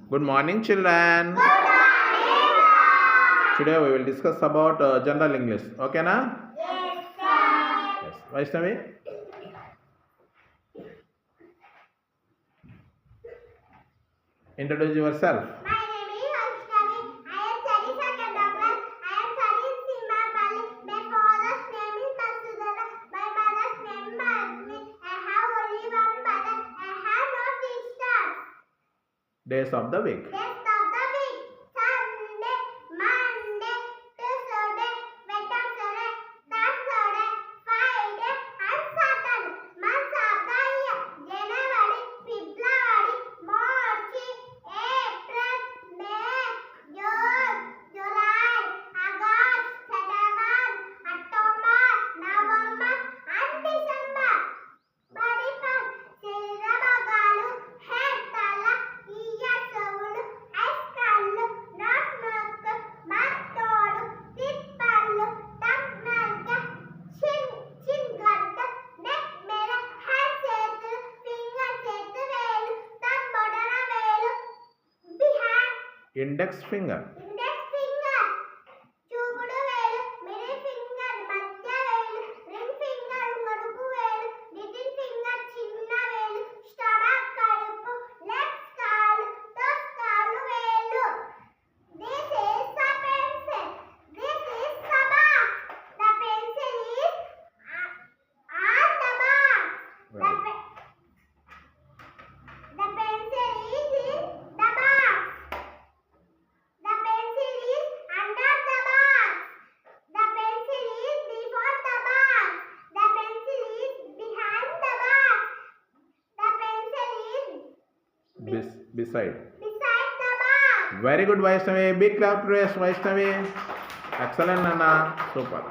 Good morning, children. Today we will discuss about general English. Okay, na? Yes. Vaishnavi? Introduce yourself. My name is Vaishnavi. I am studying second class. I am studying Simapalli. My father's name is Masudara. My mother's name is Madhvi. I have only one mother. I have no sisters. Days of the week. Days of the week: Sunday, Monday, Tuesday, Wednesday, Thursday, Friday, and Saturday. Months of the year: January, February, March, April, May, June, July, August, September, October, November, and December. పరిపర్ శరీరభాగాలు head తల ear చెవులు eyes కళ్ళు nose ముక్కు మత్తోడు తిప్పళ్ళు tongue నర్గ చిన్ గడ్డ neck మీద హ్యాండ్ చేతులు ఫింగర్ చేతు వేలు తమ్ బొటన వేలు behind Index finger. Index finger చూపుడు వేలు మిడిల్ ఫింగర్ మధ్య వేలు రింగ్ ఫింగర్ పొడుగు వేలు లిటిల్ ఫింగర్ చిన్న వేలు స్టమక్ కడుపు లెగ్స్ కాళ్ళు టోస్ కాళ్ళు వేలు. This is the pencil. This is the box. The pencil is on the box. The pencil is in the box. The pencil is under the box. The pencil is before the box. The pencil is behind the box. The pencil is Beside. beside the box. Very good, Vaishnavi. Big clap to Vaishnavi. Excellent, Nana. Super.